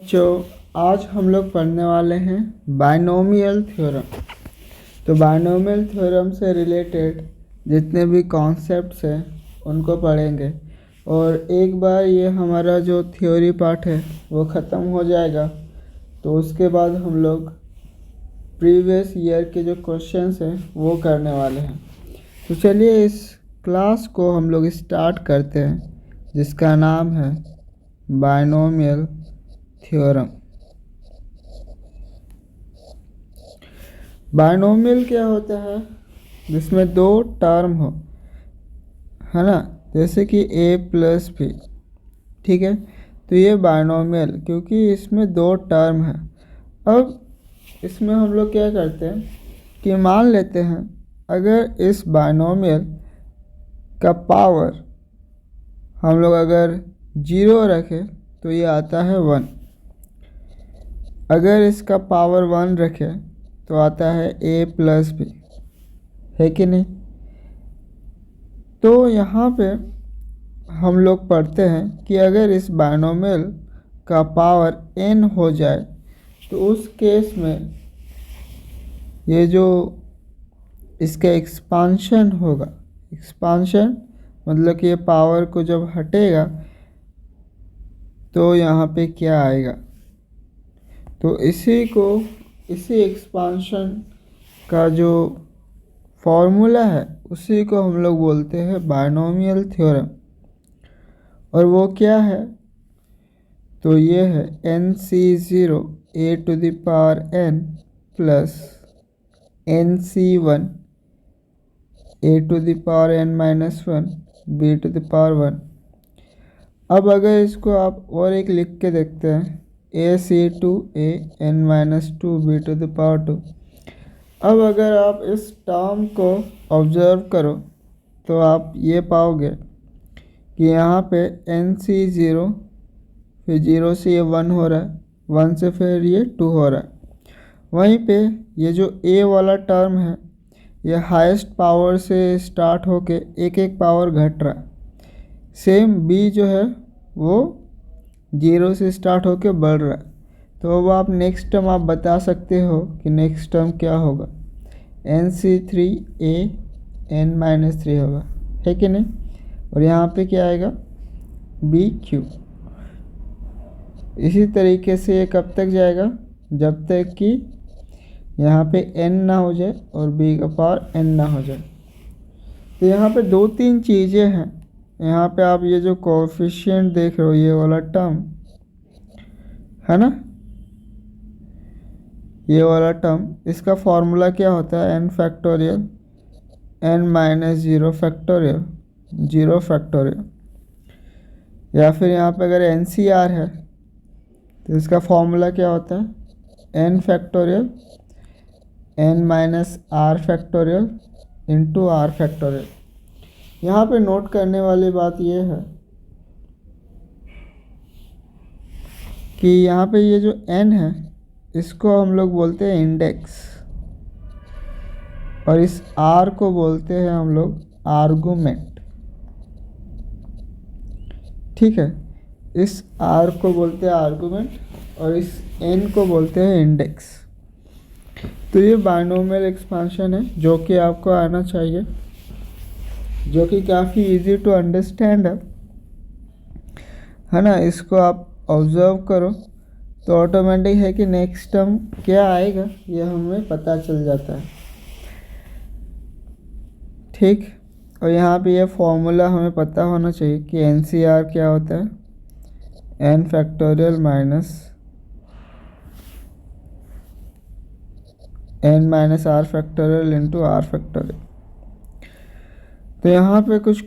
जो आज हम लोग पढ़ने वाले हैं बाइनोमियल थ्योरम। तो बाइनोमियल थ्योरम से रिलेटेड जितने भी कॉन्सेप्ट्स हैं उनको पढ़ेंगे और एक बार ये हमारा जो थ्योरी पार्ट है वो ख़त्म हो जाएगा तो उसके बाद हम लोग प्रीवियस ईयर के जो क्वेश्चंस हैं वो करने वाले हैं। तो चलिए इस क्लास को हम लोग स्टार्ट करते हैं जिसका नाम है बाइनोमियल थ्योरम। बाइनोमियल क्या होता है? जिसमें दो टर्म हो, है ना, जैसे कि a प्लस b। ठीक है, तो ये बाइनोमियल क्योंकि इसमें दो टर्म है। अब इसमें हम लोग क्या करते हैं कि मान लेते हैं अगर इस बाइनोमियल का पावर हम लोग अगर 0 रखें तो ये आता है 1। अगर इसका पावर 1 रखें तो आता है a प्लस b, है कि नहीं? तो यहाँ पे हम लोग पढ़ते हैं कि अगर इस बाइनोमियल का पावर n हो जाए तो उस केस में ये जो इसका एक्सपांशन होगा, एक्सपांशन मतलब कि ये पावर को जब हटेगा तो यहाँ पे क्या आएगा, तो इसी एक्सपांशन का जो फॉर्मूला है उसी को हम लोग बोलते हैं बाइनोमियल थ्योरम। और वो क्या है? तो ये है NC0 a to the power n plus NC1 a to the power n minus 1 b to the power 1। अब अगर इसको आप और एक लिख के देखते हैं AC2 a n minus 2 b to the power 2। अब अगर आप इस टर्म को ऑब्जर्व करो तो आप ये पाओगे कि यहाँ पे NC0 फिर 0 से ये 1 हो रहा है, 1 से फिर ये 2 हो रहा है। वहीं पे ये जो A वाला टर्म है ये हाईएस्ट पावर से स्टार्ट होके एक एक पावर घट रहा है। सेम B जो है वो 0 से स्टार्ट होके बढ़ रहा है। तो अब आप नेक्स्ट टर्म आप बता सकते हो कि नेक्स्ट टर्म क्या होगा, NC3 a n माइनस 3 होगा, है कि नहीं? और यहाँ पे क्या आएगा, BQ। इसी तरीके से ये कब तक जाएगा, जब तक कि यहाँ पे n ना हो जाए और b का पावर n ना हो जाए। तो यहाँ पे दो तीन चीज़ें हैं। यहाँ पे आप ये जो कोएफिशिएंट देख रहे हो, ये वाला टर्म है ना, ये वाला टर्म, इसका फॉर्मूला क्या होता है, n factorial n minus 0 factorial 0 factorial. या फिर यहाँ पे अगर NCR है तो इसका फॉर्मूला क्या होता है, n factorial n minus r factorial into r factorial. यहाँ पे नोट करने वाली बात ये है कि यहाँ पे ये जो n है इसको हम लोग बोलते हैं इंडेक्स और इस r को बोलते हैं हम लोग आर्गुमेंट। ठीक है, इस r को बोलते हैं आर्गुमेंट और इस n को बोलते हैं इंडेक्स। तो ये बाइनोमियल एक्सपांशन है जो कि आपको आना चाहिए, जो कि काफ़ी इजी टू अंडरस्टैंड है ना। इसको आप ऑब्जर्व करो तो ऑटोमेटिक है कि नेक्स्ट टर्म क्या आएगा ये हमें पता चल जाता है। ठीक, और यहाँ पे ये फॉर्मूला हमें पता होना चाहिए कि NCR क्या होता है, n factorial minus n minus r factorial into r factorial. तो यहाँ पे कुछ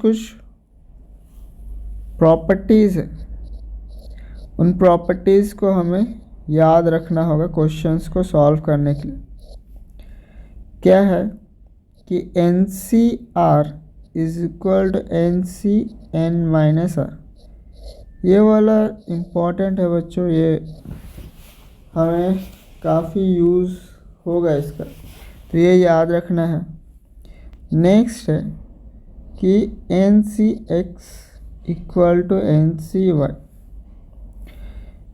प्रॉपर्टीज़ है, उन प्रॉपर्टीज़ को हमें याद रखना होगा क्वेश्चंस को सॉल्व करने के लिए। क्या है कि NCR is equal to NCn minus r। ये वाला इम्पॉर्टेंट है बच्चों, ये हमें काफ़ी यूज़ होगा इसका, तो ये याद रखना है। नेक्स्ट है कि NCx इक्वल टू NCy।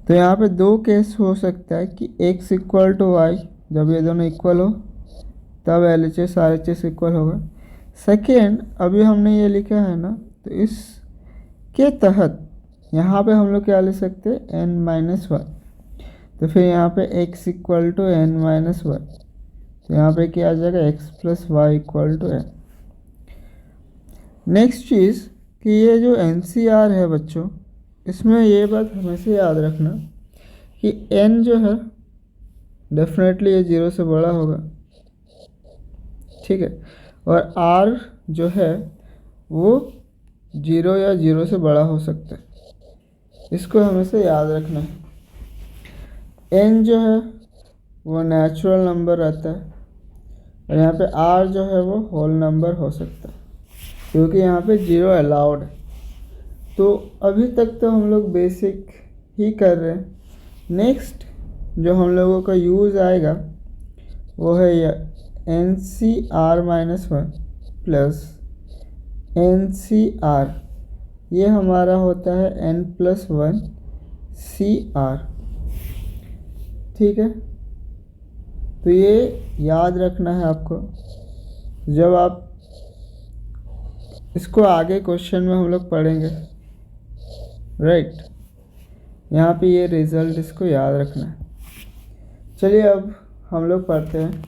तो यहाँ पे दो केस हो सकता है कि x इक्वल टू वाई, जब ये दोनों इक्वल हो तब LHS RHS इक्वल होगा। सेकेंड, अभी हमने ये लिखा है ना, तो इसके तहत यहाँ पे हम लोग क्या ले सकते हैं, n-1। तो फिर यहाँ पे x इक्वल टू n-1, तो यहाँ पे क्या आ जाएगा, x plus y equal to n। Next चीज़ कि ये जो NCR है बच्चों, इसमें ये बात हमेशा याद रखना कि n जो है डेफिनेटली ये 0 से बड़ा होगा, ठीक है, और r जो है वो 0 या 0 से बड़ा हो सकता है, इसको हमेशा याद रखना है। n जो है वो नेचुरल नंबर रहता है, और यहाँ पे r जो है वो होल नंबर हो सकता है, क्योंकि यहाँ पे 0 अलाउड है। तो अभी तक तो हम लोग बेसिक ही कर रहे हैं। नेक्स्ट जो हम लोगों का यूज़ आएगा वो है NCR-1 प्लस NCR, ये हमारा होता है n+1 CR, ठीक है। तो ये याद रखना है आपको, जब आप इसको आगे क्वेश्चन में हम लोग पढ़ेंगे, राइट। यहाँ पे ये रिज़ल्ट इसको याद रखना है। चलिए अब हम लोग पढ़ते हैं।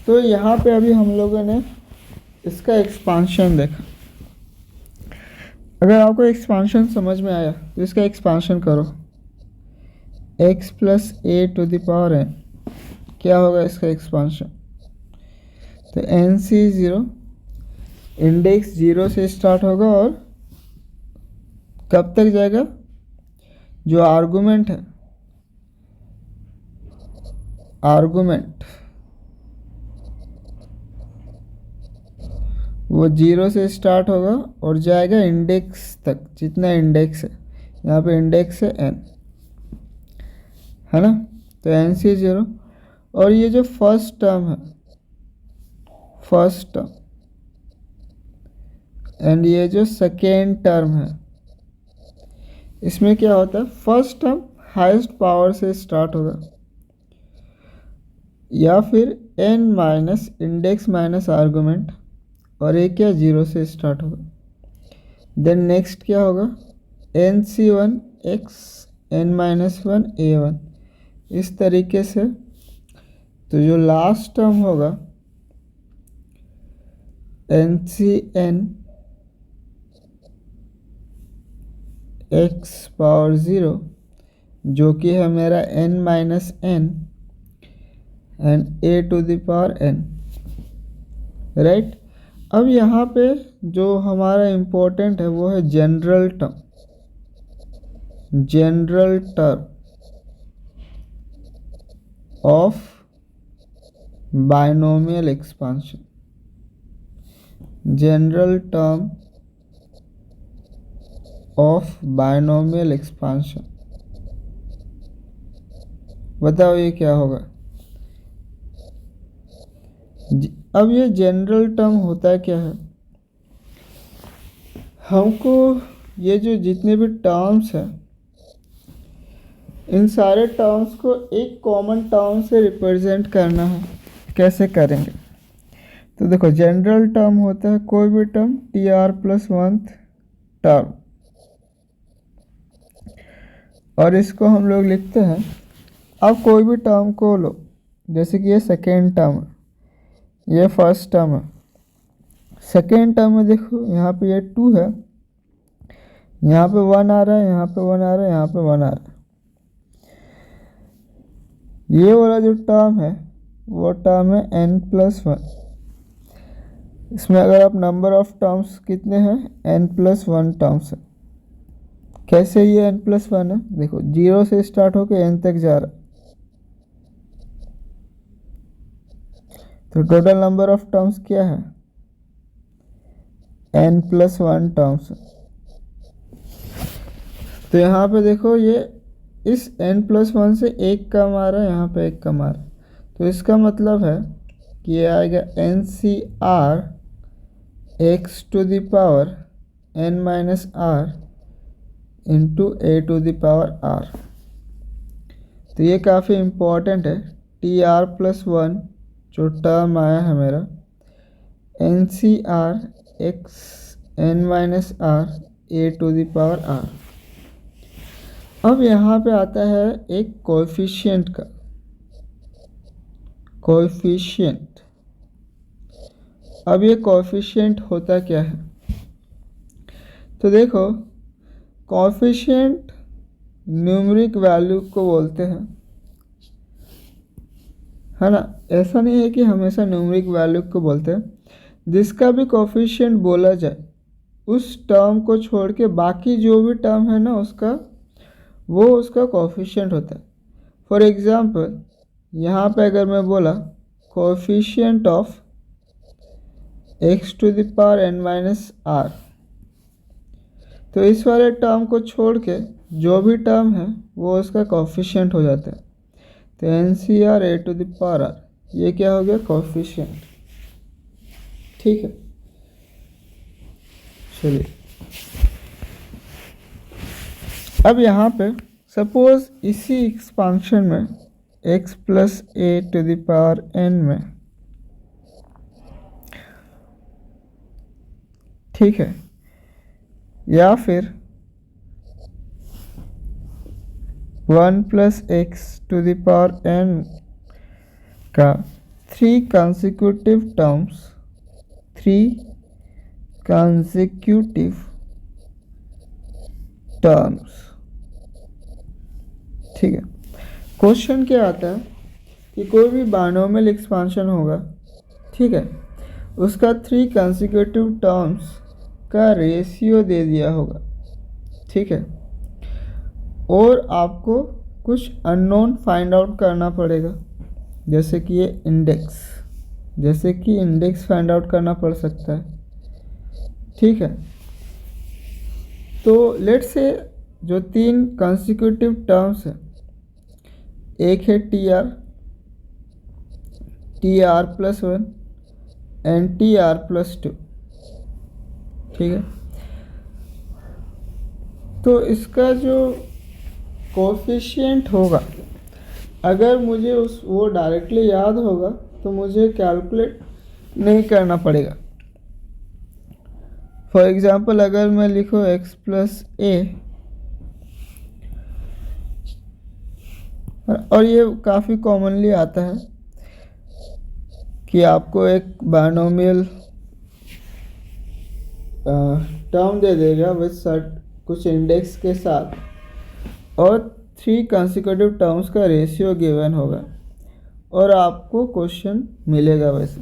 तो यहाँ पे अभी हम लोगों ने इसका एक्सपांशन देखा। अगर आपको एक्सपांशन समझ में आया तो इसका एक्सपांशन करो, x plus A to the power n, क्या होगा इसका एक्सपांशन। तो NC0 इंडेक्स 0 से स्टार्ट होगा और कब तक जाएगा, जो आर्गुमेंट है, आर्गुमेंट वो 0 से स्टार्ट होगा और जाएगा इंडेक्स तक, जितना इंडेक्स है, यहाँ पे इंडेक्स है n, है ना। तो NC0, और ये जो फर्स्ट टर्म है, फर्स्ट टर्म, एंड ये जो सेकेंड टर्म है, इसमें क्या होता है, फर्स्ट टर्म हाईएस्ट पावर से स्टार्ट होगा, या फिर n minus index minus argument, और एक क्या 0 से स्टार्ट होगा। देन नेक्स्ट क्या होगा, NC1 x n-1 a1, इस तरीके से। तो जो लास्ट टर्म होगा NCn x पावर 0, जो कि है मेरा n-n and a to the power n, right. अब यहाँ पे जो हमारा इम्पोर्टेंट है वो है general term, general term of binomial expansion, general term of binomial expansion. बताओ ये क्या होगा। अब ये जनरल टर्म होता क्या है, हमको ये जो जितने भी टर्म्स हैं, इन सारे टर्म्स को एक कॉमन टर्म से रिप्रेजेंट करना है। कैसे करेंगे, तो देखो जनरल टर्म होता है कोई भी टर्म TR+1 टर्म, और इसको हम लोग लिखते हैं। अब कोई भी टर्म को लो, जैसे कि ये सेकेंड टर्म है, ये फर्स्ट टर्म है। सेकेंड टर्म में देखो यहाँ पे ये 2 है, यहाँ पे 1 आ रहा है, यहाँ पे 1 आ रहा है, यहाँ पे 1 आ रहा है। ये वाला जो टर्म है वो टर्म है n+1। इसमें अगर आप नंबर ऑफ टर्म्स कितने हैं, n+1 टर्म्स है। कैसे ये n+1 है, देखो 0 से स्टार्ट होकर n तक जा रहा है, तो टोटल नंबर ऑफ टर्म्स क्या है, n+1 टर्म्स। तो यहाँ पे देखो ये इस n+1 से एक कम आ रहा है, यहाँ पे एक कम आ रहा है, तो इसका मतलब है कि ये आएगा NCR x to the power n-r into a to the power r। तो ये काफ़ी इम्पोर्टेंट है। TR+1 जो टर्म आया है मेरा, NCR x n-r a⁴r। अब यहाँ पे आता है एक कोएफिशिएंट का, कोएफिशिएंट। अब ये कोएफिशिएंट होता क्या है? तो देखो, कोएफिशिएंट न्यूमेरिक वैल्यू को बोलते हैं, है ना। ऐसा नहीं है कि हमेशा न्यूमेरिक वैल्यू को बोलते हैं। जिसका भी कोएफिशिएंट बोला जाए, उस टर्म को छोड़ के बाकी जो भी टर्म है ना उसका, वो उसका कोएफिशिएंट होता है। फॉर एग्जांपल, यहाँ पे अगर मैं बोला कोएफिशिएंट ऑफ x⁻n-r, तो इस वाले टर्म को छोड़ के जो भी टर्म है वो उसका कोएफिशिएंट हो जाता है। तो NCR a⁴r, ये क्या हो गया? कोएफिशिएंट। ठीक है, चलिए अब यहाँ पे सपोज इसी एक्सपांशन में x+a⁴n में, ठीक है, या फिर 1+x⁴n का 3 consecutive टर्म्स, ठीक है। क्वेश्चन क्या आता है कि कोई भी बायनोमियल एक्सपांशन होगा, ठीक है, उसका 3 consecutive टर्म्स का रेशियो दे दिया होगा, ठीक है, और आपको कुछ अननोन फाइंड आउट करना पड़ेगा, जैसे कि ये इंडेक्स फाइंड आउट करना पड़ सकता है, ठीक है। तो लेट्स से जो 3 consecutive टर्म्स है, एक है TR+1 एंड TR+2, ठीक है। तो इसका जो कोएफिशिएंट होगा, अगर मुझे वो डायरेक्टली याद होगा तो मुझे कैलकुलेट नहीं करना पड़ेगा। फॉर एग्जांपल, अगर मैं लिखूँ x+a, और ये काफ़ी कॉमनली आता है कि आपको एक बायनोमियल टर्म दे देगा विद कुछ इंडेक्स के साथ, और 3 consecutive टर्म्स का रेशियो गिवन होगा, और आपको क्वेश्चन मिलेगा वैसे।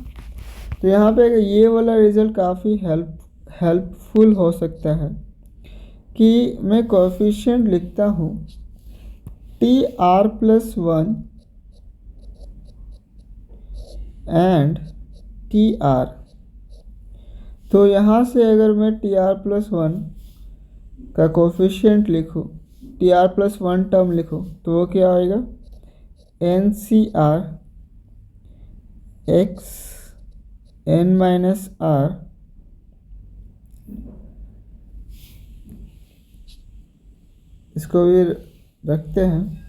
तो यहाँ पे ये वाला रिजल्ट काफ़ी हेल्पफुल हो सकता है कि मैं कोएफिशिएंट लिखता हूँ TR+1 एंड TR। तो यहाँ से अगर मैं TR+1 का कोएफिशिएंट लिखूँ, TR+1 टर्म लिखूँ, तो वो क्या आएगा? NCR x n-r इसको भी रखते हैं,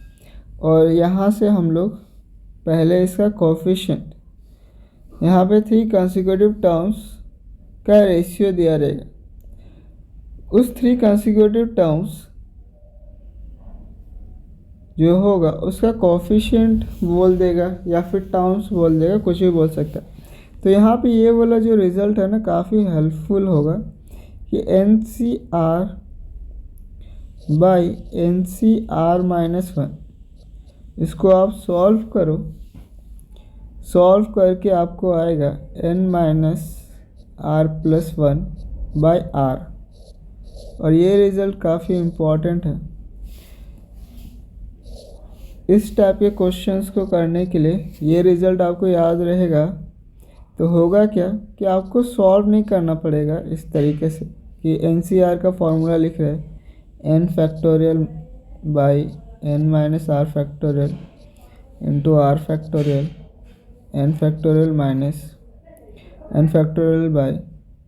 और यहाँ से हम लोग पहले इसका कोएफिशिएंट, यहाँ पे 3 consecutive टर्म्स का रेशियो दिया रहेगा। उस 3 consecutive टर्म्स जो होगा उसका कोएफिशिएंट बोल देगा, या फिर टर्म्स बोल देगा, कुछ भी बोल सकता है। तो यहाँ पे ये वाला जो रिज़ल्ट है ना, काफ़ी हेल्पफुल होगा कि NCR/NCR-1, इसको आप सॉल्व करो, सॉल्व करके आपको आएगा n-r+1/r, और ये रिज़ल्ट काफ़ी इम्पोर्टेंट है। इस टाइप के क्वेश्चंस को करने के लिए ये रिज़ल्ट आपको याद रहेगा, तो होगा क्या कि आपको सॉल्व नहीं करना पड़ेगा इस तरीके से कि NCR का फॉर्मूला लिख रहे हैं n⁻n-r⁴ into r⁴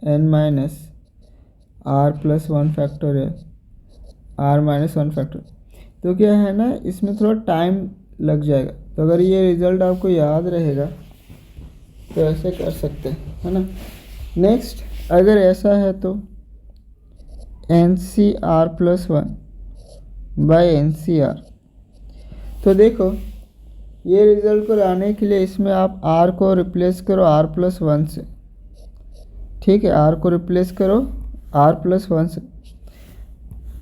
n⁻n r+1 r-1। तो क्या है ना, इसमें थोड़ा टाइम लग जाएगा। तो अगर ये रिज़ल्ट आपको याद रहेगा तो ऐसे कर सकते हैं, है ना। नेक्स्ट, अगर ऐसा है तो NCR+1 बाय NCR। तो देखो ये रिज़ल्ट को लाने के लिए इसमें आप R को रिप्लेस करो R+1 से, ठीक है। R को रिप्लेस करो R+1 से,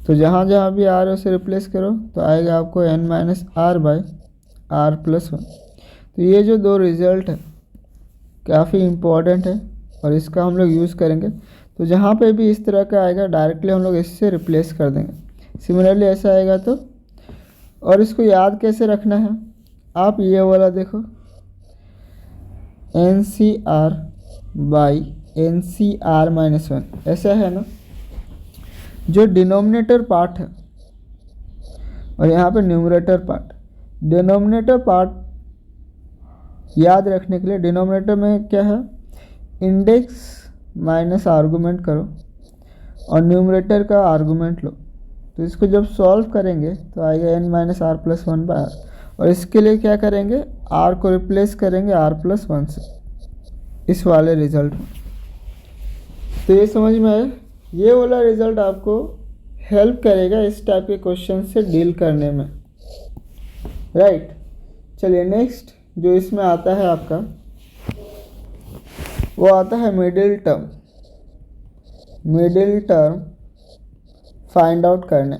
तो जहाँ जहाँ भी R है उसे रिप्लेस करो तो आएगा आपको N-R/R+1। तो ये जो दो रिज़ल्ट है काफ़ी इम्पोर्टेंट है और इसका हम लोग यूज़ करेंगे। तो जहाँ पे भी इस तरह का आएगा डायरेक्टली हम लोग इससे रिप्लेस कर देंगे। सिमिलरली ऐसा आएगा तो, और इसको याद कैसे रखना है, आप ये वाला देखो NCR/NCR-1 ऐसा है ना। जो डिनोमिनेटर पार्ट है और यहाँ पे न्यूमरेटर पार्ट, डिनोमिनेटर पार्ट याद रखने के लिए डिनोमिनेटर में क्या है, इंडेक्स माइनस आर्गूमेंट करो और न्यूमरेटर का आर्गूमेंट लो। तो इसको जब सॉल्व करेंगे तो आएगा N-R+1/R, और इसके लिए क्या करेंगे, R को रिप्लेस करेंगे R+1 से इस वाले रिज़ल्ट में। तो ये समझ में आया, ये वाला रिज़ल्ट आपको हेल्प करेगा इस टाइप के क्वेश्चन से डील करने में, राइट। चलिए नेक्स्ट जो इसमें आता है आपका, वो आता है middle term. Middle term find out करने,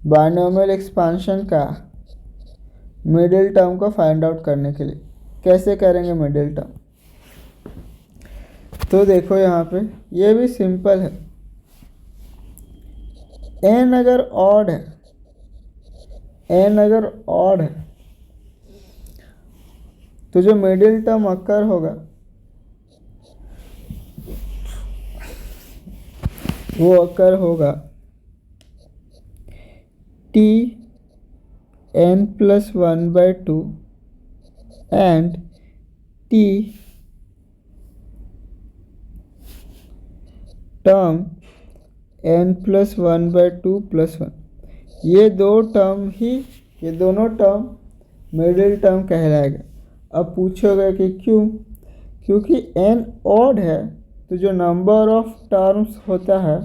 बाइनोमियल एक्सपांशन का मिडिल टर्म को फाइंड आउट करने के लिए कैसे करेंगे मिडिल टर्म। तो देखो यहाँ पे ये भी सिंपल है। n अगर ऑड है, n अगर ऑड है तो जो मिडिल टर्म अकर होगा वो अकर होगा Tn+1/2 and T term n+1/2+1। ये दोनों टर्म मिडिल टर्म कहलाएगा। अब पूछोगे कि क्यों, क्योंकि n ऑड है तो जो नंबर ऑफ टर्म्स होता है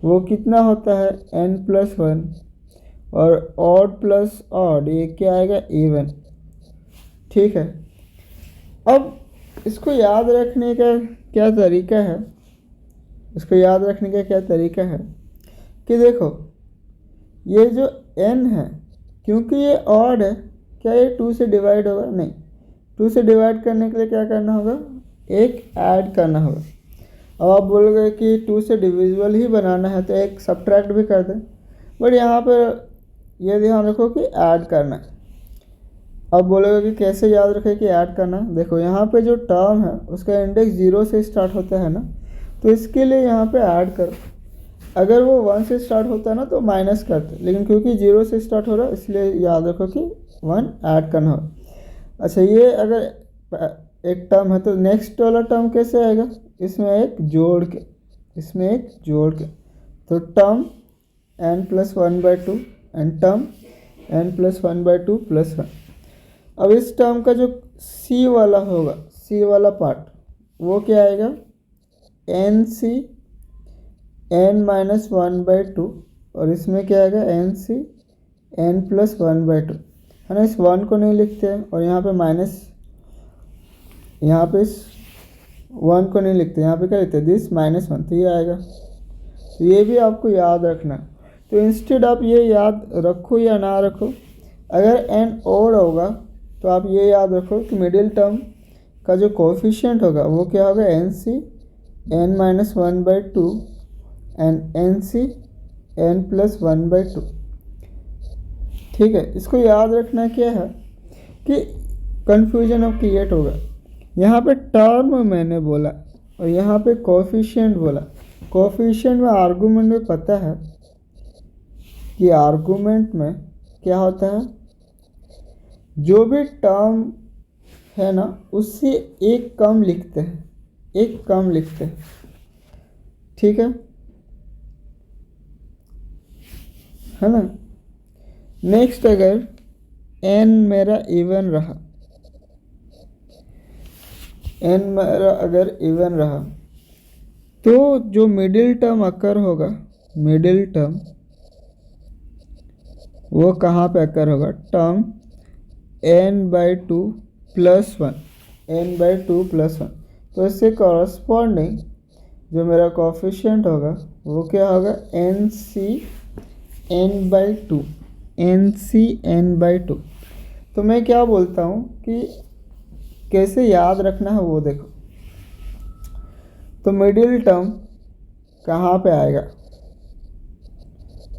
वो कितना होता है, n+1, और ऑड प्लस ऑड ये क्या आएगा, इवन, ठीक है। अब इसको याद रखने का क्या तरीका है, इसको याद रखने का क्या तरीका है कि देखो ये जो n है क्योंकि ये ऑड है, क्या ये 2 से डिवाइड होगा, नहीं। 2 से डिवाइड करने के लिए क्या करना होगा, एक ऐड करना होगा। अब आप बोलोगे कि 2 से डिविजिबल ही बनाना है तो एक सब्ट्रैक्ट भी कर दें, बट यहाँ पर ये ध्यान रखो कि ऐड करना है। अब बोलोगे कि कैसे याद रखें कि ऐड करना है, देखो यहाँ पे जो टर्म है उसका इंडेक्स 0 से स्टार्ट होता है ना, तो इसके लिए यहाँ पे ऐड करो। अगर वो 1 से स्टार्ट होता है ना तो माइनस करते, लेकिन क्योंकि 0 से स्टार्ट हो रहा है इसलिए याद रखो कि 1 ऐड करना हो। अच्छा, ये अगर एक टर्म है तो नेक्स्ट वाला टर्म कैसे आएगा, इसमें एक जोड़ के, तो term n+1/2 and term n+1/2+1। अब इस टर्म का जो c वाला होगा, c वाला पार्ट वो क्या आएगा, NC n-1/2, और इसमें क्या आएगा NC n+1/2, है ना। इस 1 को नहीं लिखते हैं और यहाँ पे माइनस, यहाँ पे इस 1 को नहीं लिखते, यहाँ पे क्या लिखते हैं, दिस -1, तो ये आएगा। तो ये भी आपको याद रखना। तो इंस्टेड आप ये याद रखो या ना रखो, अगर n ओड होगा तो आप ये याद रखो कि मिडिल टर्म का जो कोफिशिएंट होगा वो क्या होगा, NC n-1/2 and NC n+1/2, ठीक है। इसको याद रखना क्या है कि कन्फ्यूजन अब क्रिएट होगा। यहाँ पे टर्म मैंने बोला और यहाँ पे कोफिशिएंट बोला। कोफिशिएंट में आर्गूमेंट में पता है कि आर्गूमेंट में क्या होता है, जो भी टर्म है ना उससे एक कम लिखते हैं, ठीक है ना। नेक्स्ट अगर n मेरा इवन रहा, n मेरा अगर इवन रहा तो जो मिडिल टर्म अकर होगा, मिडिल टर्म वो कहाँ पे अकर होगा, term n/2 plus 1, n/2 plus 1। तो इससे कॉरस्पॉन्डिंग जो मेरा कोफिशिएंट होगा वो क्या होगा, nc/n/2, nc/n/2। तो मैं क्या बोलता हूँ कि कैसे याद रखना है वो देखो। तो मिडिल टर्म कहाँ पे आएगा,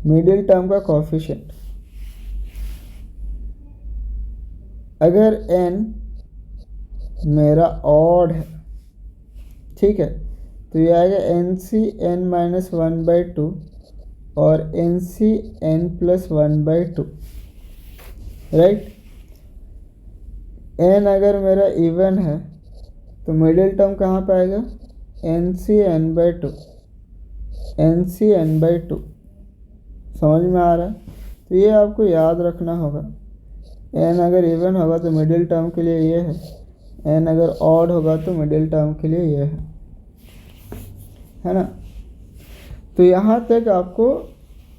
मिडिल टर्म का कोफिशिएंट अगर n मेरा ऑड है, ठीक है, तो ये आएगा nc(n-1/2) और nc(n+1/2), राइट। n अगर मेरा इवन है तो मिडिल टर्म कहाँ पे आएगा, nc(n/2), nc(n/2), समझ में आ रहा है। तो ये आपको याद रखना होगा। n अगर इवन होगा तो मिडिल टर्म के लिए ये है, n अगर ऑड होगा तो मिडिल टर्म के लिए ये है ना। तो यहाँ तक आपको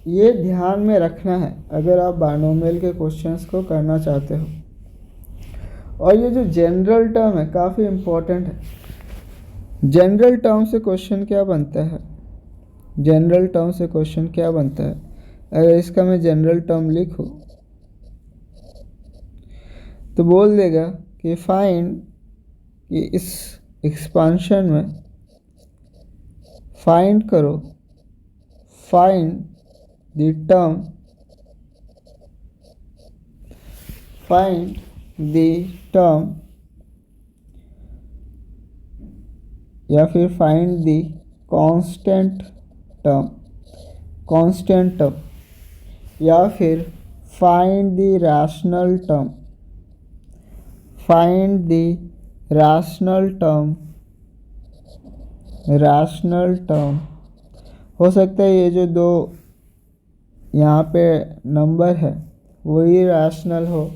ये ध्यान में रखना है अगर आप बाइनोमियल के क्वेश्चंस को करना चाहते हो। और ये जो जनरल टर्म है काफ़ी इम्पोर्टेंट है। जनरल टर्म से क्वेश्चन क्या बनता है, जनरल टर्म से क्वेश्चन क्या बनता है, अगर इसका मैं जनरल टर्म लिखूँ तो बोल देगा कि फाइंड, कि इस एक्सपांशन में फाइंड करो, find the term, find the term, या फिर find the constant term, constant term, या फिर find the rational term, find the rational term, rational term. हो सकता है ये जो दो यहाँ पे नंबर है वही रैशनल हो,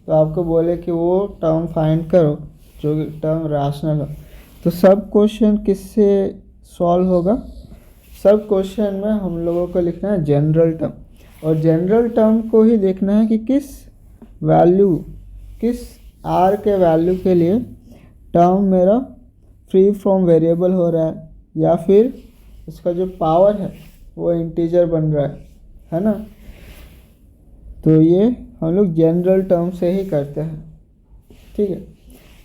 तो आपको बोले कि वो टर्म फाइंड करो जो टर्म रैशनल हो। तो सब क्वेश्चन किससे सॉल्व होगा, सब क्वेश्चन में हम लोगों को लिखना है जनरल टर्म, और जनरल टर्म को ही देखना है कि किस वैल्यू, किस r के वैल्यू के लिए टर्म मेरा फ्री फ्रॉम वेरिएबल हो रहा है, या फिर उसका जो पावर है वो इंटीजर बन रहा है ना। तो ये हम लोग जनरल टर्म से ही करते हैं, ठीक है।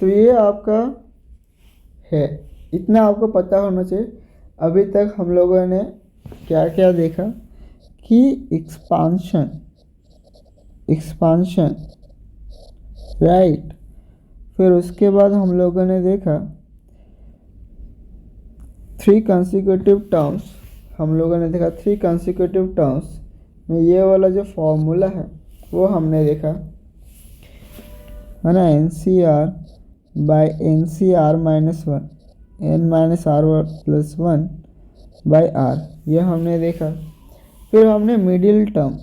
तो ये आपका है, इतना आपको पता होना चाहिए। अभी तक हम लोगों ने क्या क्या देखा कि एक्सपांशन, एक्सपांशन, राइट। फिर उसके बाद हम लोगों ने देखा 3 कंसेक्यूटिव टर्म्स, हम लोगों ने देखा 3 कंसेक्यूटिव टर्म्स में ये वाला जो फॉर्मूला है वो हमने देखा, है ना, NCR/NCR-1 n-r+1/r, ये हमने देखा। फिर हमने मिडिल टर्म,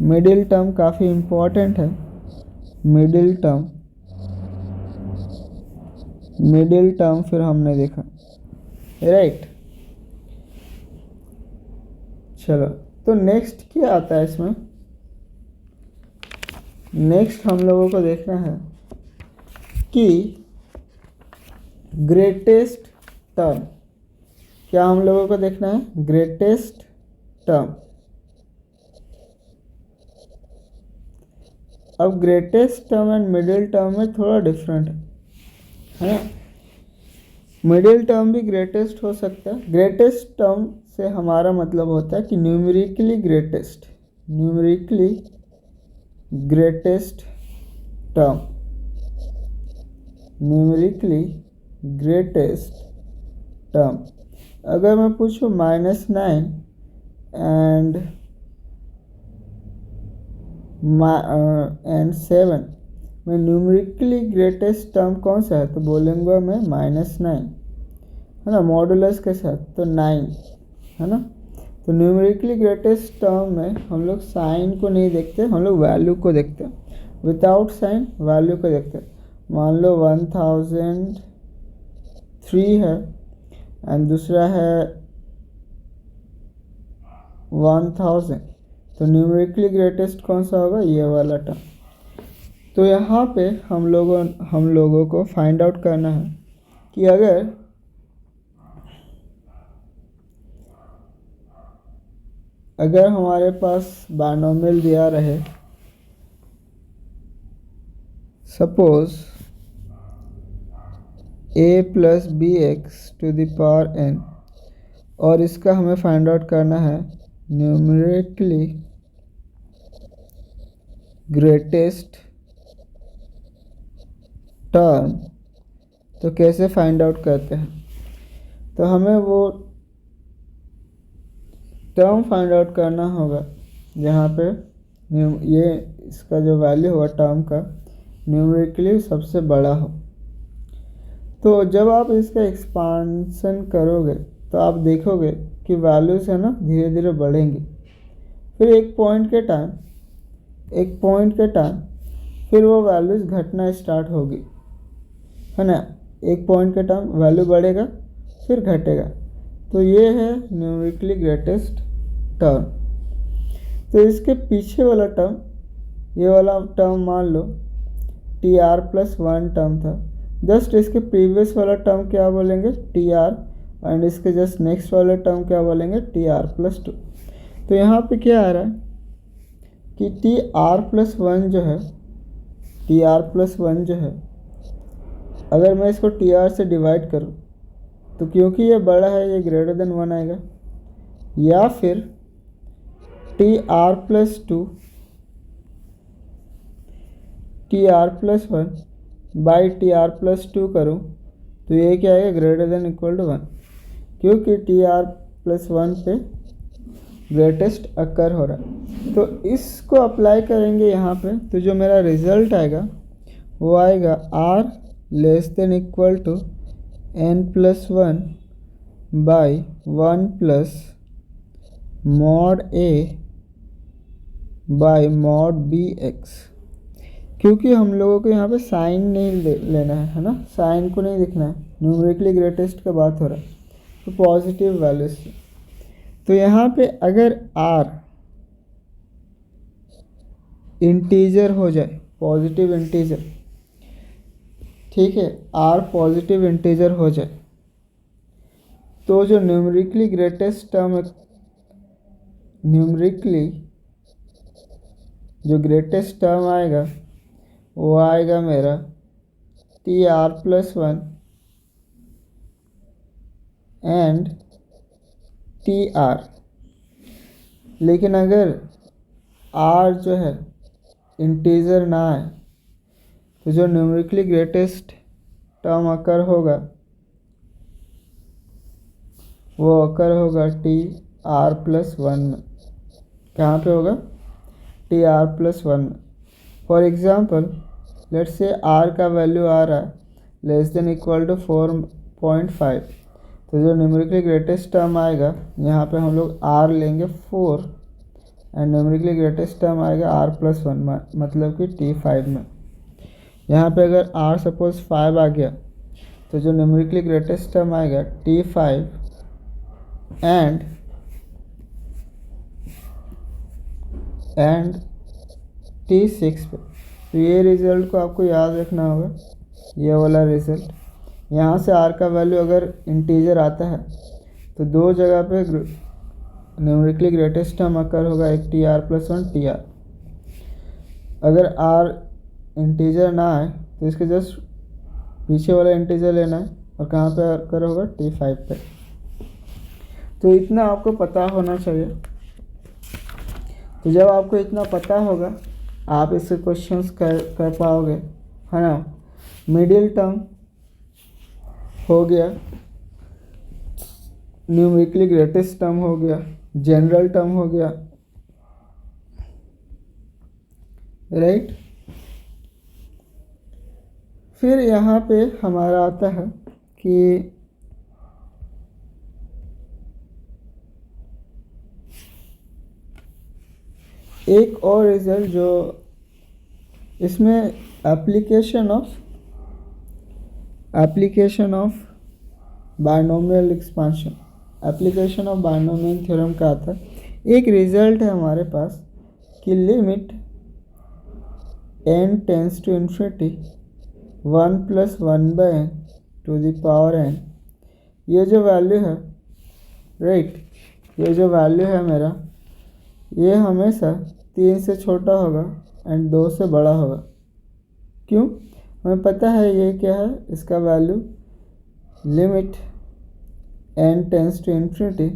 मिडिल टर्म काफ़ी इम्पोर्टेंट है, मिडिल टर्म, मिडिल टर्म फिर हमने देखा, राइट। चलो, तो नेक्स्ट क्या आता है इसमें, नेक्स्ट हम लोगों को देखना है कि ग्रेटेस्ट टर्म, क्या हम लोगों को देखना है, ग्रेटेस्ट टर्म। अब greatest term and middle term में थोड़ा डिफरेंट है ना। मिडिल टर्म भी ग्रेटेस्ट हो सकता है। ग्रेटेस्ट टर्म से हमारा मतलब होता है कि numerically greatest, numerically greatest term, numerically greatest term. अगर मैं पूछूं -9 एंड 7 में न्यूमेरिकली ग्रेटेस्ट टर्म कौन सा है, तो बोलूँगा मैं -9, है ना, मॉडुलस के साथ, तो 9 है ना। तो न्यूमेरिकली ग्रेटेस्ट टर्म में हम लोग साइन को नहीं देखते, हम लोग वैल्यू को देखते हैं। विदाउट साइन वैल्यू को देखते हैं। मान लो 1003 है एंड दूसरा है 1000, तो न्यूमेरिकली ग्रेटेस्ट कौन सा होगा? ये वाला टर्म। तो यहाँ पे हम लोगों को फाइंड आउट करना है कि अगर हमारे पास बाइनोमियल दिया रहे, suppose a plus B X to the power n, और इसका हमें फाइंड आउट करना है न्यूमेरिकली ग्रेटेस्ट टर्म। तो कैसे फाइंड आउट करते हैं? तो हमें वो टर्म फाइंड आउट करना होगा जहाँ पे ये इसका जो वैल्यू होगा टर्म का न्यूमेरिकली सबसे बड़ा हो। तो जब आप इसका एक्सपांसन करोगे तो आप देखोगे कि वैल्यूज है ना धीरे धीरे बढ़ेंगी। फिर एक पॉइंट के टाइम फिर वो वैल्यूज घटना स्टार्ट होगी, है ना। एक पॉइंट के टाइम वैल्यू बढ़ेगा फिर घटेगा। तो ये है न्यूमेरिकली ग्रेटेस्ट टर्म। तो इसके पीछे वाला टर्म, ये वाला टर्म मान लो TR+1 टर्म था। जस्ट इसके प्रीवियस वाला टर्म क्या बोलेंगे? TR, एंड इसके जस्ट नेक्स्ट वाला टर्म क्या बोलेंगे? TR+2। तो यहाँ पे क्या आ रहा है कि TR+1 जो है अगर मैं इसको TR से डिवाइड करूँ तो क्योंकि ये बड़ा है ये ग्रेटर देन 1 आएगा, या फिर TR+1 बाई TR+2 करूँ तो ये क्या आएगा? ग्रेटर देन इक्वल टू 1, क्योंकि TR+1 पे ग्रेटेस्ट अकर हो रहा है। तो इसको अप्लाई करेंगे यहाँ पे, तो जो मेरा रिजल्ट आएगा वो आएगा R less than equal to n+1 by 1 plus mod A by mod BX। क्योंकि हम लोगों को यहाँ पे साइन नहीं लेना है ना, साइन को नहीं दिखना है, न्यूमेरिकली ग्रेटेस्ट का बात हो रहा है, तो पॉजिटिव वैल्यूज। तो यहाँ पे अगर R इंटीजर हो जाए, पॉजिटिव इंटीजर, ठीक है, R पॉजिटिव इंटीजर हो जाए, तो जो न्यूमेरिकली ग्रेटेस्ट टर्म, न्यूमेरिकली जो ग्रेटेस्ट टर्म आएगा वो आएगा मेरा TR+1 एंड TR। लेकिन अगर R जो है इंटीजर ना आए तो जो न्यूमेरिकली ग्रेटेस्ट टर्म अकर होगा वो अकर होगा TR+1 में। कहाँ पे होगा? TR+1 में। For example let's say R का वैल्यू आ रहा है लेस देन इक्वल टू 4.5, तो जो न्यूमेरिकली ग्रेटेस्ट टर्म आएगा यहाँ पे हम लोग R लेंगे 4 एंड न्यूमेरिकली ग्रेटेस्ट टर्म आएगा R+1 मतलब कि T5 में। यहाँ पे अगर R सपोज 5 आ गया तो जो न्यूमेरिकली ग्रेटेस्ट टर्म आएगा T5 एंड T6 पे। तो ये रिज़ल्ट को आपको याद रखना होगा, ये वाला रिज़ल्ट। यहाँ से R का वैल्यू अगर इंटीजर आता है तो दो जगह पे न्यूमेरिकली ग्रेटेस्ट टर्म अकर होगा, एक TR+1 TR। अगर R इंटीजर ना आए तो इसके जस्ट पीछे वाला इंटीजर लेना है, और कहाँ पे अकर होगा? T5 पे। तो इतना आपको पता होना चाहिए। तो जब आपको इतना पता होगा आप इससे क्वेश्चंस कर पाओगे, है ना। मिडिल टर्म हो गया, न्यूमेरिकली ग्रेटेस्ट टर्म हो गया, जनरल टर्म हो गया, राइट। फिर यहाँ पे हमारा आता है कि एक और रिजल्ट जो इसमें application of binomial expansion, application of binomial theorem का आता है। एक रिजल्ट है हमारे पास कि limit n tends to infinity 1 + 1/n to the power n, ये जो वैल्यू है राइट, ये जो वैल्यू है मेरा, ये हमेशा 3 से छोटा होगा एंड 2 से बड़ा होगा। क्यों? हमें पता है ये क्या है, इसका value limit n tends to infinity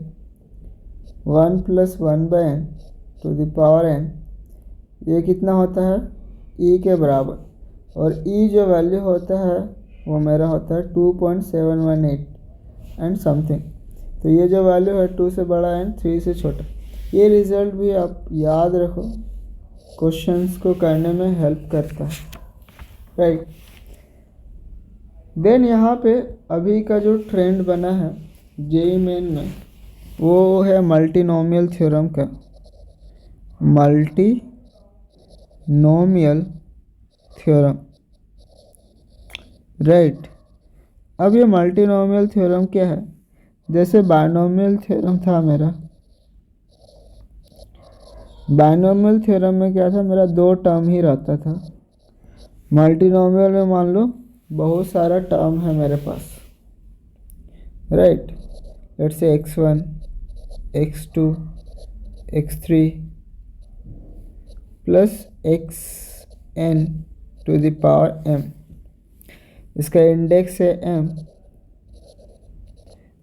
1 + 1/n to the power n, ये कितना होता है e के बराबर, और e जो वैल्यू होता है वो मेरा होता है 2.718 एंड समथिंग। तो ये जो वैल्यू है 2 से बड़ा एंड 3 से छोटा। ये रिज़ल्ट भी आप याद रखो, क्वेश्चंस को करने में हेल्प करता है राइट। देन यहाँ पे अभी का जो ट्रेंड बना है जेईई मेन में, वो है मल्टीनोमियल थ्योरम का, मल्टीनोमियल थ्योरम राइट। अब ये मल्टीनोमियल थ्योरम क्या है, जैसे बायनोमियल थ्योरम था मेरा, बायनोमियल थ्योरम में क्या था, मेरा 2 टर्म ही रहता था। मल्टीनोमियल में मान लो बहुत सारा टर्म है मेरे पास right, let's say x1 x2 x3 plus xn to the power m, इसका इंडेक्स है m,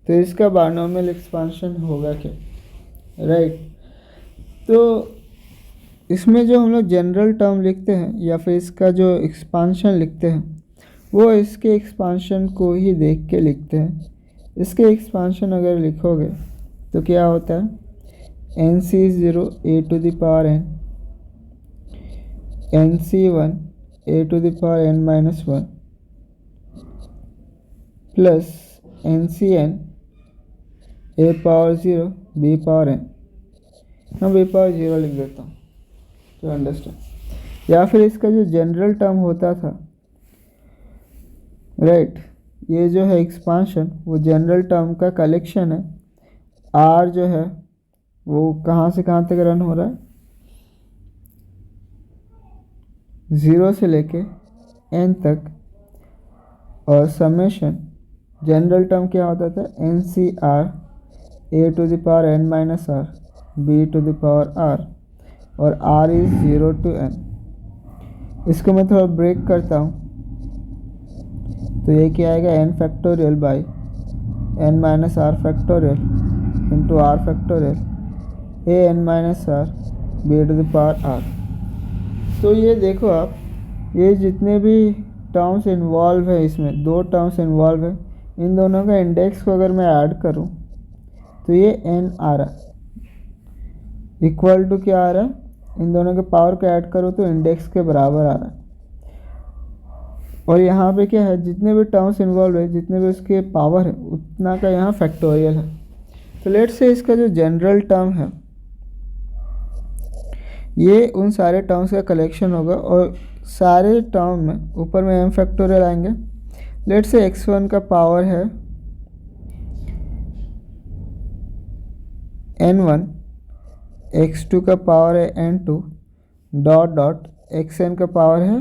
तो इसका बायनोमियल एक्सपांशन होगा क्या राइट। तो इसमें जो हम लोग जनरल टर्म लिखते हैं या फिर इसका जो एक्सपांशन लिखते हैं, वो इसके एक्सपांशन को ही देख के लिखते हैं। इसके एक्सपांशन अगर लिखोगे तो क्या होता है, nc0 a to the power n, nc1 a to the power n-1 plus ncn a power 0 b power n, मैं b पावर 0 लिख देता हूँ टू अंडरस्टैंड। या फिर इसका जो जनरल टर्म होता था राइट, ये जो है एक्सपांशन, वो जनरल टर्म का कलेक्शन है। r जो है वो कहाँ से कहाँ तक रन हो रहा है, 0 से लेके n तक, और समेशन जनरल टर्म क्या होता था, ncr a to the power n-r b to the power r, और r इज़ 0 to n। इसको मैं थोड़ा ब्रेक करता हूँ, तो ये क्या आएगा, n factorial by n-r factorial into r factorial a n-r b to the power r। तो ये देखो आप, ये जितने भी टर्म्स इन्वॉल्व है, इसमें 2 टर्म्स इन्वॉल्व है, इन दोनों का इंडेक्स को अगर मैं ऐड करूँ तो ये n आ रहा है, इक्वल टू क्या आ रहा है, इन दोनों के पावर को ऐड करो तो इंडेक्स के बराबर आ रहा है। और यहाँ पे क्या है, जितने भी टर्म्स इन्वॉल्व है, जितने भी उसके पावर है, उतना का यहाँ फैक्टोरियल है। तो लेट्स से इसका जो जनरल टर्म है, ये उन सारे टर्म्स का कलेक्शन होगा, और सारे टर्म में ऊपर में m फैक्टोरियल आएंगे। लेट्स से x1 का पावर है n1, x2 का पावर है n2 डॉट डॉट xn का पावर है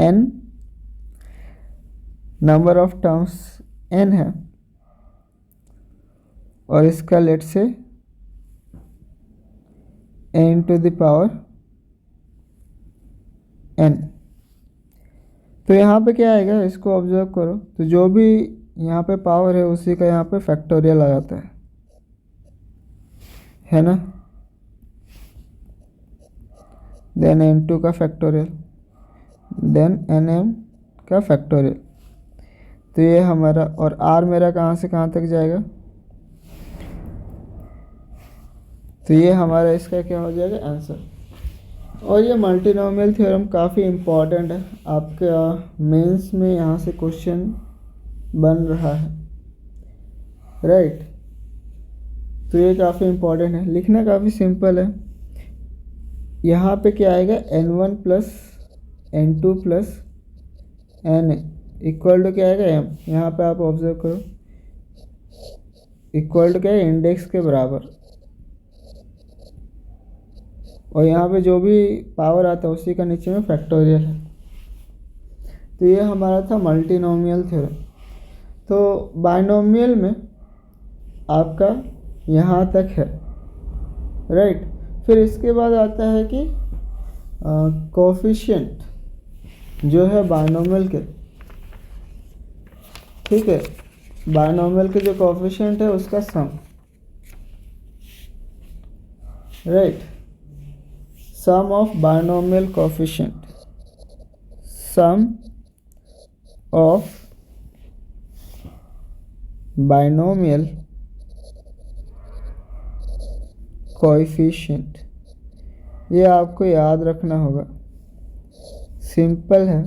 n, number of terms n है, और इसका लेट से n to the power n। तो यहाँ पे क्या आएगा, इसको ऑब्जर्व करो, तो जो भी यहाँ पे पावर है उसी का यहाँ पे फैक्टोरियल आ जाता है ना। देन n2 का फैक्टोरियल, देन nm का फैक्टोरियल। तो ये हमारा, और r मेरा कहाँ से कहाँ तक जाएगा, तो ये हमारा इसका क्या हो जाएगा, आंसर। और ये मल्टीनोमियल थ्योरम काफ़ी इम्पॉर्टेंट है, आपका मेंस में यहाँ से क्वेश्चन बन रहा है राइट। तो ये काफ़ी इम्पॉर्टेंट है, लिखना काफ़ी सिंपल है, यहाँ पे क्या आएगा n1 plus n2 plus n equal to क्या आएगा m। यहाँ पे आप ऑब्जर्व करो, इक्वल टू क्या है, इंडेक्स के बराबर। और यहाँ पे जो भी पावर आता है उसी का नीचे में फैक्टोरियल है। तो ये हमारा था मल्टीनोमियल थ्योरम। तो बाइनोमियल में आपका यहाँ तक है, राइट। फिर इसके बाद आता है कि कोफिशिएंट जो है बाइनोमियल के, ठीक है, बाइनोमियल के जो कोफिशिएंट है उसका sum, right, sum of binomial coefficient, sum of binomial coefficient, ये आपको याद रखना होगा। सिंपल है,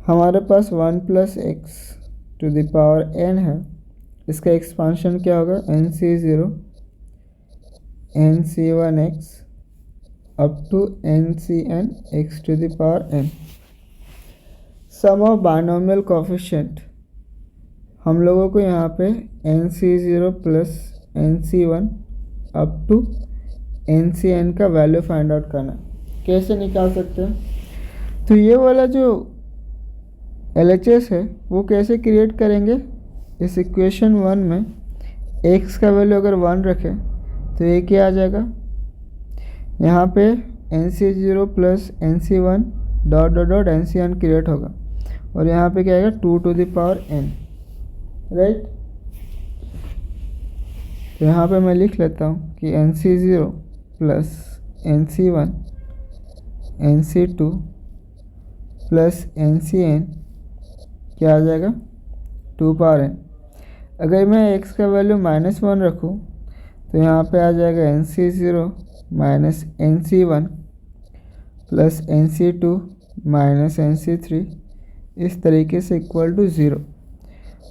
हमारे पास 1 plus x to the power n है, इसका एक्सपांशन क्या होगा, nc0 nc1x up to ncn x to the power n। Sum of binomial coefficient, हम लोगों को यहाँ पे nc0 plus nc1 up to ncn का वैल्यू फाइंड आउट करना। कैसे निकाल सकते हैं, तो ये वाला जो LHS है वो कैसे क्रिएट करेंगे, इस इक्वेशन 1 में x का वैल्यू अगर 1 रखें तो ये क्या आ जाएगा, यहाँ पे nc0 plus nc1 dot dot dot ncn create होगा, और यहाँ पे क्या आएगा 2 to the power n, right. तो यहाँ पे मैं लिख लेता हूँ कि nc0 plus nc1 nc2 plus ncn क्या आ जाएगा 2 पावर n। अगर मैं x का वैल्यू -1 रखूँ तो यहाँ पे आ जाएगा nc0 minus nc1 plus nc2 minus nc3, इस तरीके से इक्वल टू 0।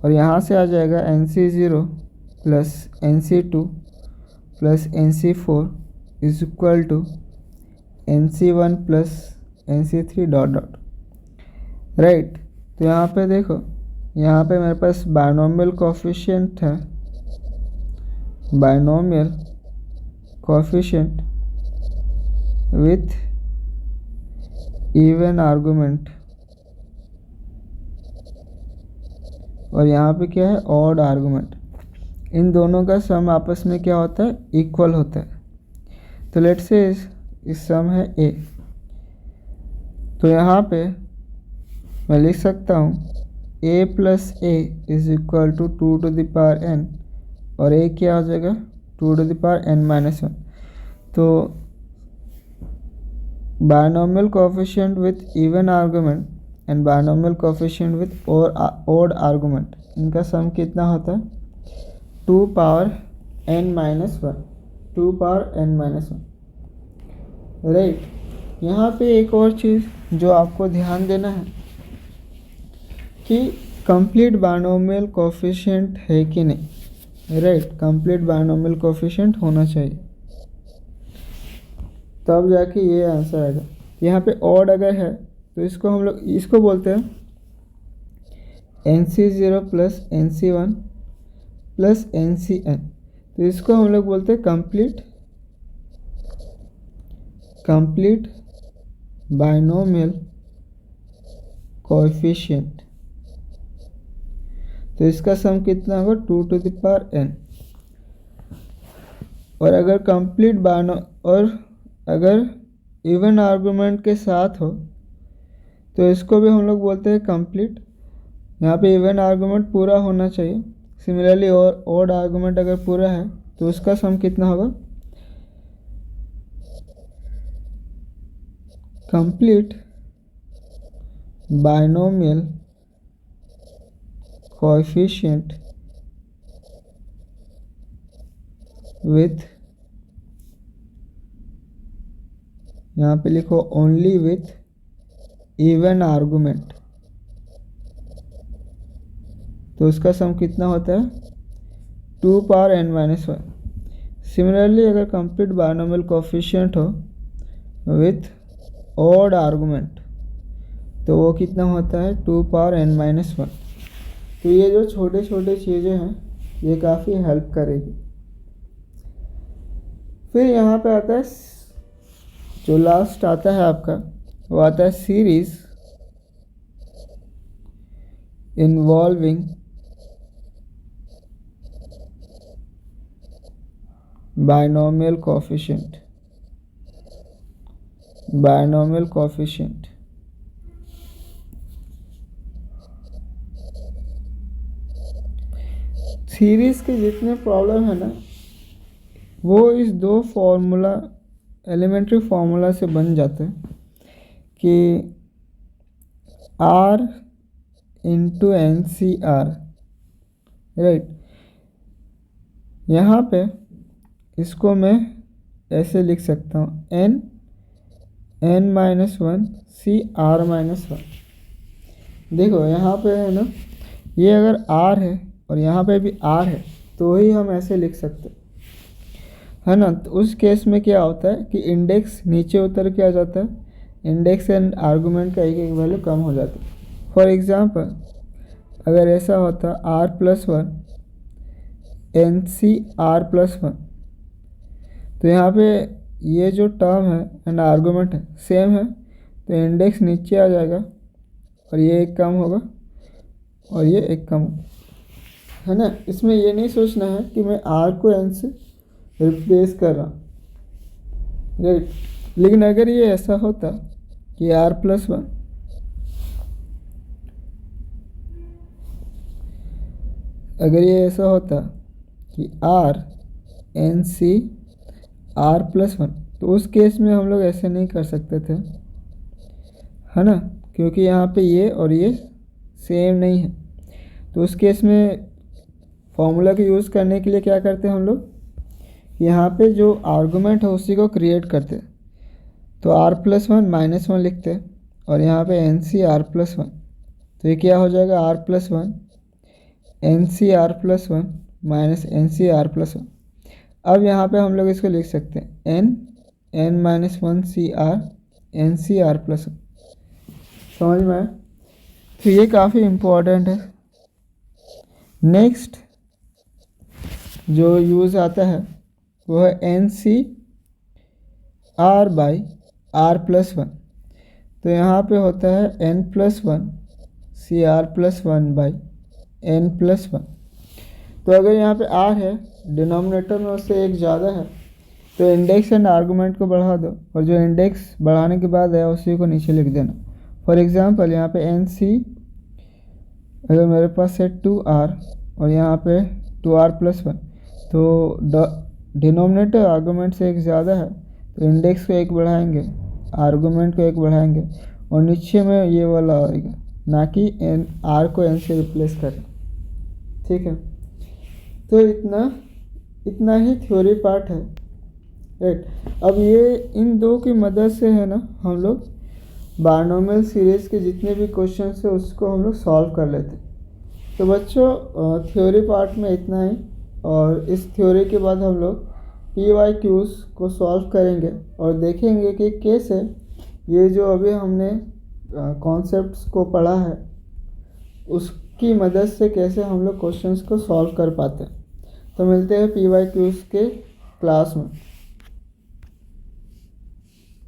और यहाँ से आ जाएगा nc0 plus nc2 plus nc4 is equal to nc1 plus nc3 dot dot, right. तो यहाँ पे देखो, यहाँ पे मेरे पास बाइनोमियल कोएफिशिएंट है, binomial coefficient with even argument, और यहाँ पे क्या है, ऑड आर्गुमेंट। इन दोनों का सम आपस में क्या होता है, इक्वल होता है। तो लेट्स से इस सम है a, तो यहाँ पे मैं लिख सकता हूँ a plus a is equal to 2 to the power n, और a क्या हो जाएगा 2 to the power n minus 1। तो binomial coefficient with even argument and binomial coefficient with odd argument, इनका सम कितना होता है 2 power n minus 1, 2 power n minus 1, right. यहाँ पे एक और चीज़ जो आपको ध्यान देना है कि कंप्लीट बाइनोमियल कोएफिशिएंट है कि नहीं, राइट। कंप्लीट बाइनोमियल कोएफिशिएंट होना चाहिए, तब जाके ये आंसर आएगा। यहाँ पे ऑड अगर है तो इसको हम लोग इसको बोलते हैं nc0 plus nc1 plus ncn, तो इसको हम लोग बोलते हैं कंप्लीट बाइनोमियल कोएफिशिएंट। तो इसका सम कितना होगा 2 टू द पावर n। और अगर कंप्लीट और अगर इवन आर्गुमेंट के साथ हो तो इसको भी हम लोग बोलते हैं कंप्लीट। यहाँ पे इवन आर्गुमेंट पूरा होना चाहिए। सिमिलरली और ऑड आर्गुमेंट अगर पूरा है तो उसका सम कितना होगा, कंप्लीट बाइनोमियल कोएफिशिएंट विथ, यहाँ पे लिखो ओनली विथ इवन आर्गुमेंट, तो उसका सम कितना होता है 2 पावर n माइनस 1। सिमिलरली अगर कंप्लीट बायनोमियल कोफिशिएंट हो विथ ऑड आर्गुमेंट तो वो कितना होता है 2 पावर n-1। तो ये जो छोटे छोटे चीज़ें हैं ये काफ़ी हेल्प करेगी। फिर यहाँ पे आता है जो लास्ट आता है आपका, वो आता है series involving binomial coefficient. Binomial coefficient series के जितने प्रॉब्लम है ना वो इस दो फॉर्मूला एलिमेंट्री फार्मूला से बन जाते हैं कि R इंटू NCR, राइट। यहाँ पे इसको मैं ऐसे लिख सकता हूँ n-1 CR-1। देखो यहाँ पे है ना, ये अगर R है और यहाँ पे भी R है तो ही हम ऐसे लिख सकते है ना। तो उस केस में क्या होता है कि इंडेक्स नीचे उतर के आ जाता है, इंडेक्स एंड आर्गूमेंट का एक एक वैल्यू कम हो जाता है। फॉर एग्ज़ाम्पल अगर ऐसा होता R+1 NCR+1 तो यहाँ पे ये जो टर्म है एंड आर्गूमेंट है सेम है तो इंडेक्स नीचे आ जाएगा और ये एक कम होगा और ये एक कम होगा, है ना। इसमें ये नहीं सोचना है कि मैं R को N से रिप्लेस कर रहा हूँ, राइट। लेकिन अगर ये ऐसा होता कि R+1 अगर ये ऐसा होता कि R NCR+1 तो उस केस में हम लोग ऐसे नहीं कर सकते थे, है ना, क्योंकि यहाँ पे ये और ये सेम नहीं है। तो उस केस में फॉर्मूला को यूज़ करने के लिए क्या करते हैं हम लोग, यहाँ पे जो आर्गुमेंट है उसी को क्रिएट करते हैं। तो R+1 -1 लिखते हैं और यहाँ पे NCR+1 तो ये क्या हो जाएगा R+1 NCR+1 NCR+1। अब यहाँ पे हम लोग इसको लिख सकते हैं n-1 CR NCR+1। समझ में आया? तो ये काफ़ी इम्पोर्टेंट है। नेक्स्ट जो यूज़ आता है वो है NCR/R+1। तो यहाँ पे होता है n+1 CR+1/n+1। तो अगर यहाँ पे R है डिनोमिनेटर में उससे एक ज़्यादा है तो इंडेक्स एंड आर्गूमेंट को बढ़ा दो और जो इंडेक्स बढ़ाने के बाद है उसी को नीचे लिख देना। फॉर एग्ज़ाम्पल यहाँ पे NC अगर मेरे पास है 2R और यहाँ पे 2R+1 तो डिनोमिनेटर आर्गूमेंट से एक ज़्यादा है तो इंडेक्स को एक बढ़ाएंगे, आर्गूमेंट को एक बढ़ाएंगे और नीचे में ये वाला आएगा, ना कि R को N से रिप्लेस करें, ठीक है। तो इतना ही थ्योरी पार्ट है, राइट। अब ये इन दो की मदद से है ना हम लोग बायनोमियल सीरीज़ के जितने भी क्वेश्चंस है उसको हम लोग सॉल्व कर लेते। तो बच्चों थ्योरी पार्ट में इतना ही, और इस थ्योरी के बाद हम लोग PYQs को सॉल्व करेंगे और देखेंगे कि कैसे ये जो अभी हमने कॉन्सेप्ट्स को पढ़ा है उसकी मदद से कैसे हम लोग क्वेश्चंस को सॉल्व कर पाते हैं। तो मिलते हैं PYQs के क्लास में।